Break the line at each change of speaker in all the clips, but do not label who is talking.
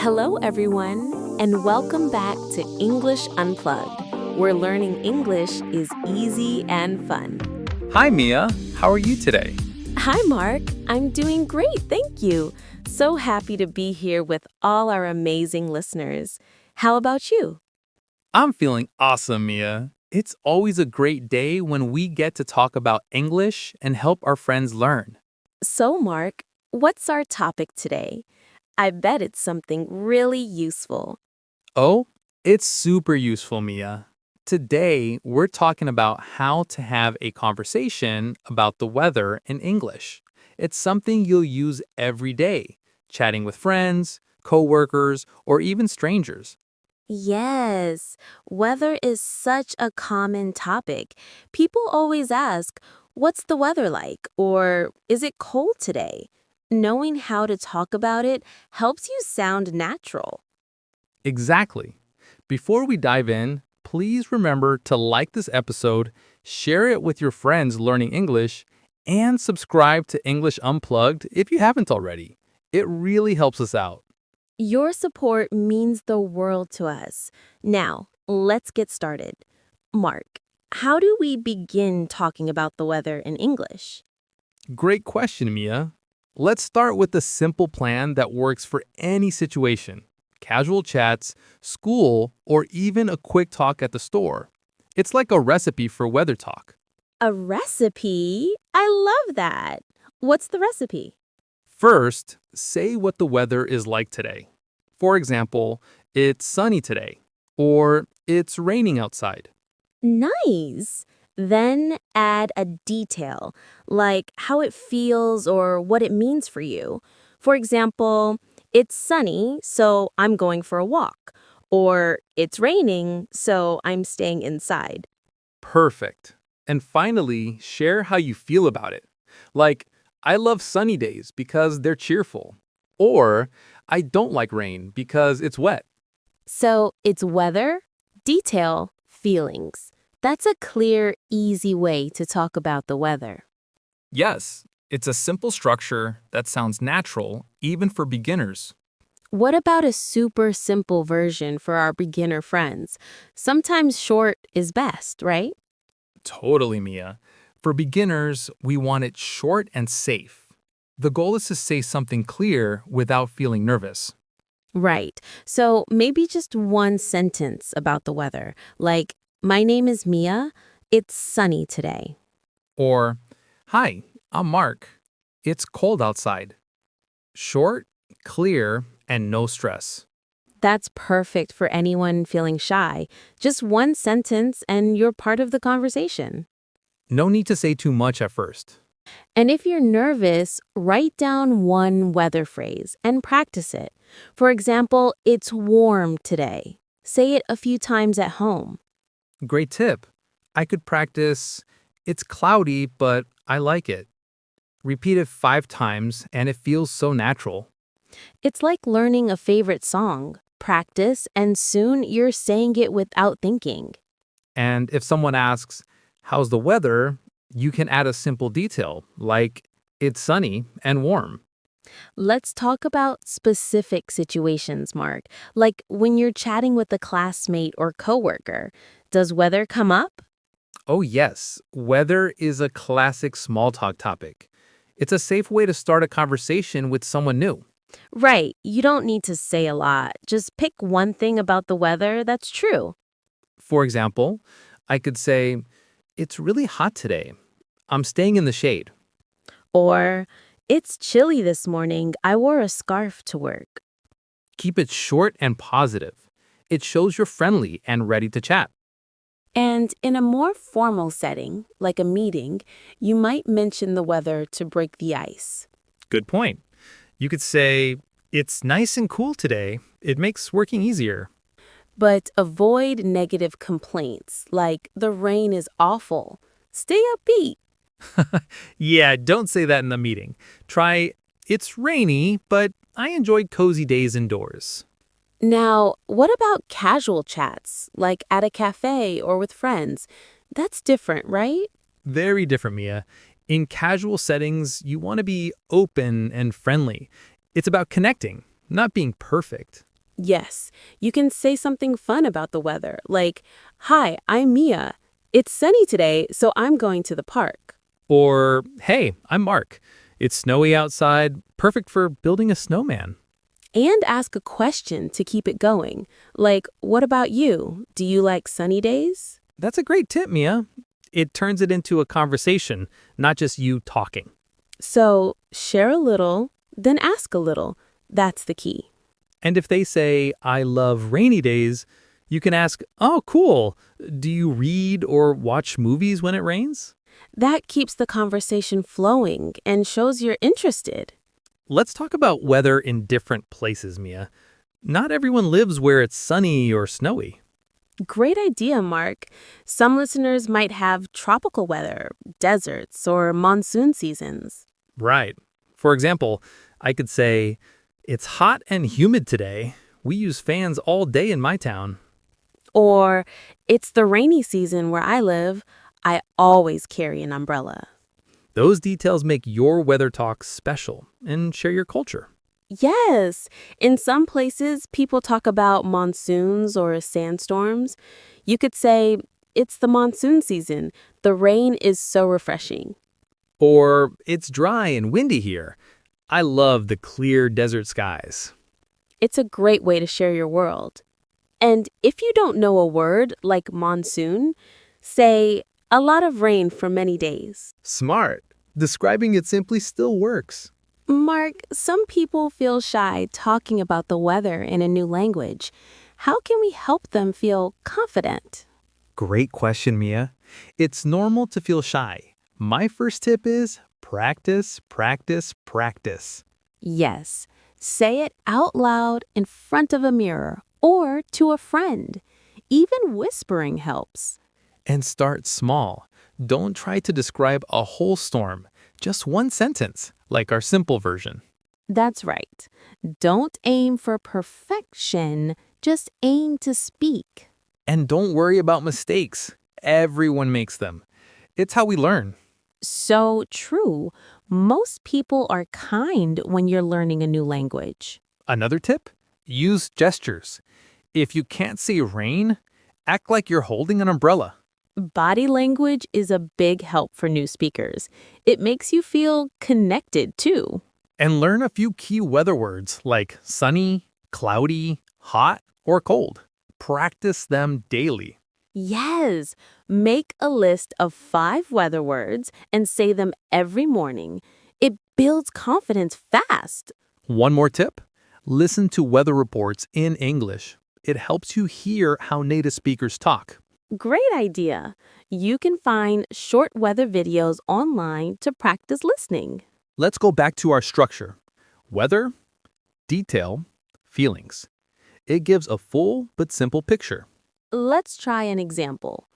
Hello, everyone, and welcome back to English Unplugged, where learning English is easy and fun.
Hi, Mia. How are you today?
Hi, Mark. I'm doing great, thank you. So happy to be here with all our amazing listeners. How about you?
I'm feeling awesome, Mia. It's always a great day when we get to talk about English and help our friends learn.
So, Mark, what's our topic today? I bet it's something really useful.
Oh, it's super useful, Mia. Today, we're talking about how to have a conversation about the weather in English. It's something you'll use every day, chatting with friends, coworkers, or even strangers.
Yes, weather is such a common topic. People always ask, what's the weather like? Or is it cold today? Knowing how to talk about it helps you sound natural.
Exactly. Before we dive in, please remember to like this episode, share it with your friends learning English, and subscribe to English Unplugged if you haven't already. It really helps us out.
Your support means the world to us. Now, let's get started. Mark, how do we begin talking about the weather in English?
Great question, Mia. Let's start with a simple plan that works for any situation: casual chats, school, or even a quick talk at the store. It's like a recipe for weather talk.
A recipe? I love that. What's the recipe?
First, say what the weather is like today. For example, it's sunny today, or it's raining outside.
Nice. Then add a detail, like how it feels or what it means for you. For example, it's sunny, so I'm going for a walk. Or it's raining, so I'm staying inside.
Perfect. And finally, share how you feel about it. Like, I love sunny days because they're cheerful. Or, I don't like rain because it's wet.
So it's weather, detail, feelings. That's a clear, easy way to talk about the weather.
Yes, it's a simple structure that sounds natural even for beginners.
What about a super simple version for our beginner friends? Sometimes short is best, right?
Totally, Mia. For beginners, we want it short and safe. The goal is to say something clear without feeling nervous.
Right. So maybe just one sentence about the weather, like, my name is Mia. It's sunny today.
Or, hi, I'm Mark. It's cold outside. Short, clear, and no stress.
That's perfect for anyone feeling shy. Just one sentence and you're part of the conversation.
No need to say too much at first.
And if you're nervous, write down one weather phrase and practice it. For example, it's warm today. Say it a few times at home.
Great tip. I could practice, it's cloudy, but I like it. Repeat it 5 times, and it feels so natural.
It's like learning a favorite song. Practice, and soon you're saying it without thinking.
And if someone asks, how's the weather? You can add a simple detail, like, it's sunny and warm.
Let's talk about specific situations, Mark, like when you're chatting with a classmate or coworker. Does weather come up?
Oh, yes, weather is a classic small talk topic. It's a safe way to start a conversation with someone new.
Right, you don't need to say a lot. Just pick one thing about the weather that's true.
For example, I could say, it's really hot today. I'm staying in the shade.
Or, it's chilly this morning. I wore a scarf to work.
Keep it short and positive. It shows you're friendly and ready to chat.
And in a more formal setting, like a meeting, you might mention the weather to break the ice.
Good point. You could say, it's nice and cool today. It makes working easier.
But avoid negative complaints like the rain is awful. Stay upbeat.
Yeah, don't say that in the meeting. Try, it's rainy, but I enjoyed cozy days indoors.
Now, what about casual chats, like at a cafe or with friends? That's different, right?
Very different, Mia. In casual settings, you want to be open and friendly. It's about connecting, not being perfect.
Yes, you can say something fun about the weather, like, "Hi, I'm Mia. It's sunny today, so I'm going to the park."
Or, hey, I'm Mark. It's snowy outside, perfect for building a snowman.
And ask a question to keep it going, like, "What about you? Do you like sunny days?"
That's a great tip, Mia. It turns it into a conversation, not just you talking.
So, share a little, then ask a little. That's the key.
And if they say, I love rainy days, you can ask, oh, cool. Do you read or watch movies when it rains?
That keeps the conversation flowing and shows you're interested.
Let's talk about weather in different places, Mia. Not everyone lives where it's sunny or snowy.
Great idea, Mark. Some listeners might have tropical weather, deserts, or monsoon seasons.
Right. For example, I could say, it's hot and humid today. We use fans all day in my town.
Or, "It's the rainy season where I live. I always carry an umbrella."
Those details make your weather talk special and share your culture.
Yes, in some places, people talk about monsoons or sandstorms. You could say, "It's the monsoon season. The rain is so refreshing."
Or, it's dry and windy here. I love the clear desert skies.
It's a great way to share your world. And if you don't know a word like monsoon, say, "A lot of rain for many days."
Smart. Describing it simply still works.
Mark, some people feel shy talking about the weather in a new language. How can we help them feel confident?
Great question, Mia. It's normal to feel shy. My first tip is practice, practice, practice.
Yes, say it out loud in front of a mirror or to a friend. Even whispering helps.
And start small. Don't try to describe a whole storm, just one sentence, like our simple version.
That's right. Don't aim for perfection, just aim to speak.
And don't worry about mistakes. Everyone makes them. It's how we learn.
So true. Most people are kind when you're learning a new language.
Another tip? Use gestures. If you can't say rain, act like you're holding an umbrella.
Body language is a big help for new speakers. It makes you feel connected too.
And learn a few key weather words like sunny, cloudy, hot, or cold. Practice them daily.
Yes, make a list of 5 weather words and say them every morning. It builds confidence fast.
One more tip? Listen to weather reports in English. It helps you hear how native speakers talk.
Great idea. You can find short weather videos online to practice listening.
Let's go back to our structure. Weather, detail, feelings. It gives a full but simple picture.
Let's try an example.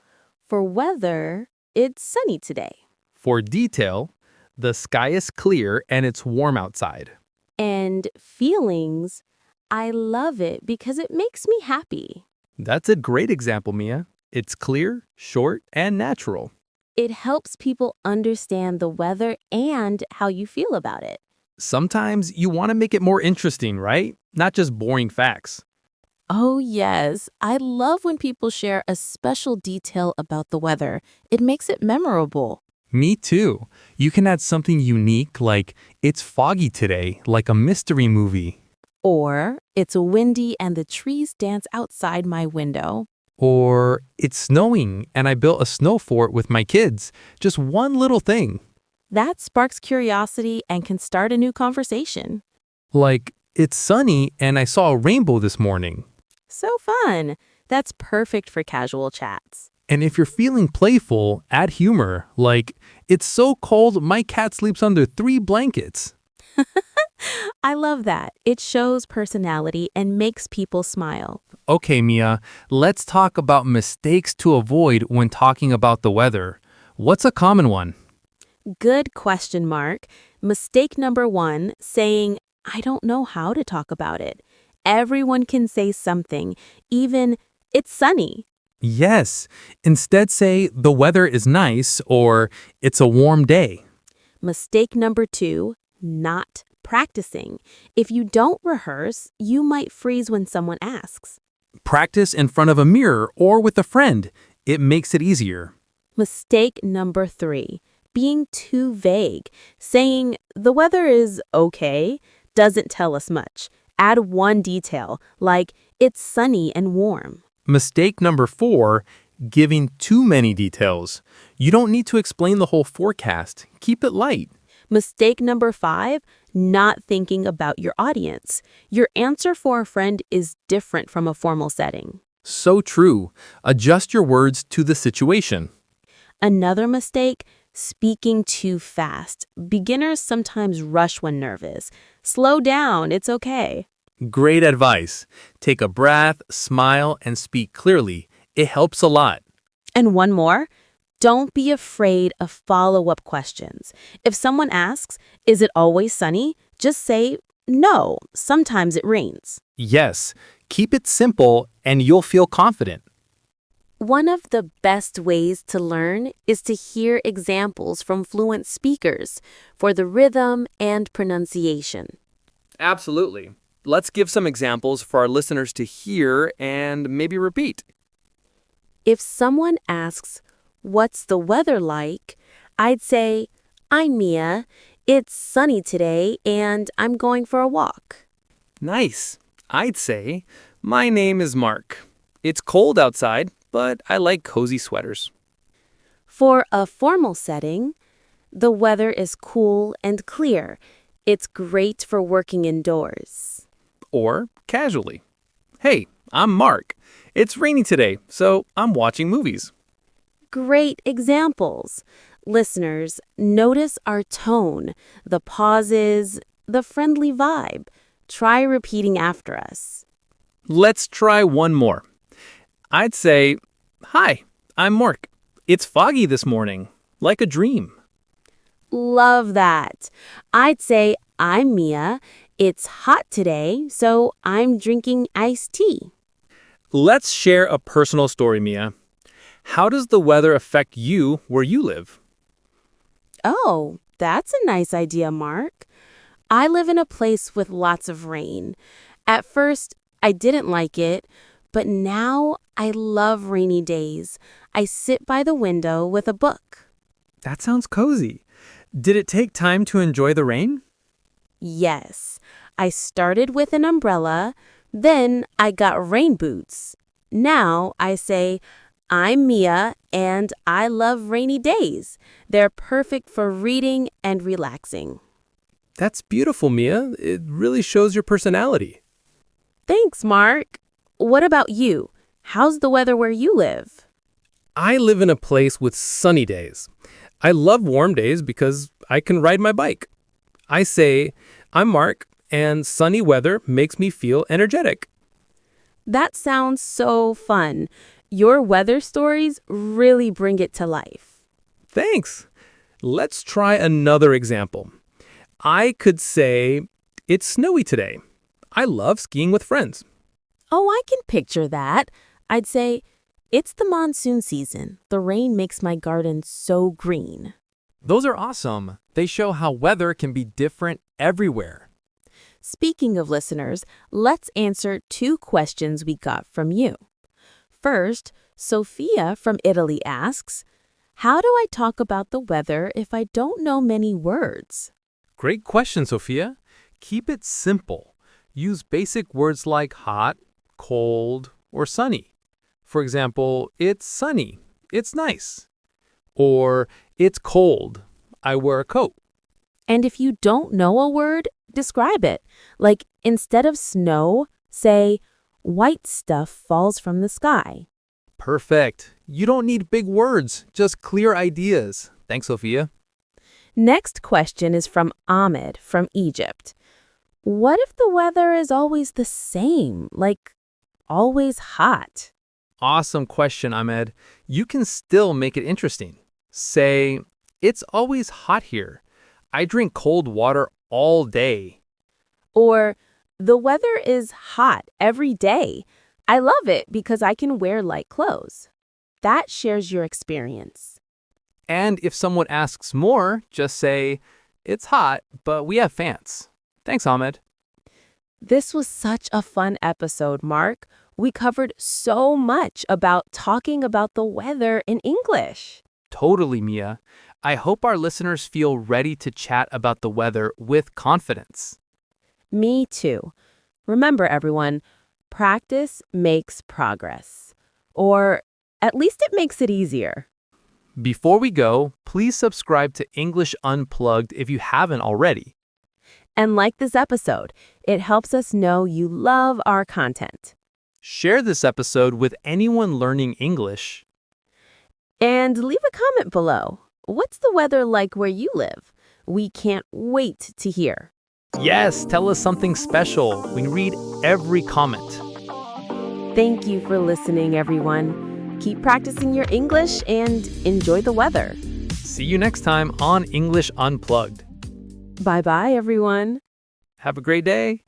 For weather, it's sunny today.
For detail, the sky is clear and it's warm outside.
And feelings, I love it because it makes me happy.
That's a great example, Mia. It's clear, short, and natural.
It helps people understand the weather and how you feel about it.
Sometimes you want to make it more interesting, right? Not just boring facts.
Oh, yes. I love when people share a special detail about the weather. It makes it memorable.
Me too. You can add something unique like, it's foggy today, like a mystery movie.
Or, "It's windy and the trees dance outside my window."
Or, it's snowing and I built a snow fort with my kids. Just one little thing.
That sparks curiosity and can start a new conversation.
Like, it's sunny and I saw a rainbow this morning.
So fun. That's perfect for casual chats.
And if you're feeling playful, add humor. Like, it's so cold, my cat sleeps under 3 blankets.
I love that. It shows personality and makes people smile.
Okay, Mia, let's talk about mistakes to avoid when talking about the weather. What's a common one?
Good question, Mark. Mistake number 1, saying, "I don't know how to talk about it." Everyone can say something, even, "It's sunny."
Yes. Instead, say, the weather is nice or it's a warm day.
Mistake number 2, not practicing. If you don't rehearse, you might freeze when someone asks.
Practice in front of a mirror or with a friend. It makes it easier.
Mistake number 3, being too vague. Saying, the weather is okay, doesn't tell us much. Add one detail, like, it's sunny and warm.
Mistake number 4, giving too many details. You don't need to explain the whole forecast. Keep it light.
Mistake number 5, not thinking about your audience. Your answer for a friend is different from a formal setting.
So true. Adjust your words to the situation.
Another mistake, speaking too fast. Beginners sometimes rush when nervous. Slow down, it's okay.
Great advice. Take a breath, smile, and speak clearly. It helps a lot.
And one more, don't be afraid of follow-up questions. If someone asks, is it always sunny? Just say, no, sometimes it rains.
Yes, keep it simple and you'll feel confident.
One of the best ways to learn is to hear examples from fluent speakers for the rhythm and pronunciation.
Absolutely. Let's give some examples for our listeners to hear and maybe repeat.
If someone asks, what's the weather like? I'd say, I'm Mia. It's sunny today and I'm going for a walk.
Nice. I'd say, my name is Mark. It's cold outside, but I like cozy sweaters.
For a formal setting, the weather is cool and clear. It's great for working indoors.
Or casually. Hey, I'm Mark. It's rainy today, so I'm watching movies.
Great examples. Listeners, notice our tone, the pauses, the friendly vibe. Try repeating after us.
Let's try one more. I'd say, hi, I'm Mark. It's foggy this morning, like a dream.
Love that. I'd say, I'm Mia. It's hot today, so I'm drinking iced tea.
Let's share a personal story, Mia. How does the weather affect you where you live?
Oh, that's a nice idea, Mark. I live in a place with lots of rain. At first, I didn't like it, but now I love rainy days. I sit by the window with a book.
That sounds cozy. Did it take time to enjoy the rain?
Yes, I started with an umbrella, then I got rain boots. Now I say, I'm Mia and I love rainy days. They're perfect for reading and relaxing.
That's beautiful, Mia. It really shows your personality.
Thanks, Mark. What about you? How's the weather where you live?
I live in a place with sunny days. I love warm days because I can ride my bike. I say, I'm Mark, and sunny weather makes me feel energetic.
That sounds so fun. Your weather stories really bring it to life.
Thanks. Let's try another example. I could say, it's snowy today. I love skiing with friends.
Oh, I can picture that. I'd say, it's the monsoon season. The rain makes my garden so green.
Those are awesome. They show how weather can be different everywhere.
Speaking of listeners, let's answer 2 questions we got from you. First, Sophia from Italy asks, how do I talk about the weather if I don't know many words?
Great question, Sophia. Keep it simple. Use basic words like hot, cold, or sunny. For example, it's sunny. It's nice. Or it's cold. I wear a coat.
And if you don't know a word, describe it. Like instead of snow, say, white stuff falls from the sky.
Perfect. You don't need big words, just clear ideas. Thanks, Sophia.
Next question is from Ahmed from Egypt. What if the weather is always the same, like always hot?
Awesome question, Ahmed. You can still make it interesting. Say, it's always hot here. I drink cold water all day.
Or, the weather is hot every day. I love it because I can wear light clothes. That shares your experience.
And if someone asks more, just say, it's hot, but we have fans. Thanks, Ahmed.
This was such a fun episode, Mark. We covered so much about talking about the weather in English.
Totally, Mia. I hope our listeners feel ready to chat about the weather with confidence.
Me too. Remember, everyone, practice makes progress. Or at least it makes it easier.
Before we go, please subscribe to English Unplugged if you haven't already.
And like this episode, it helps us know you love our content.
Share this episode with anyone learning English.
And leave a comment below. What's the weather like where you live? We can't wait to hear.
Yes, tell us something special. We read every comment.
Thank you for listening, everyone. Keep practicing your English and enjoy the weather.
See you next time on English Unplugged.
Bye-bye, everyone.
Have a great day.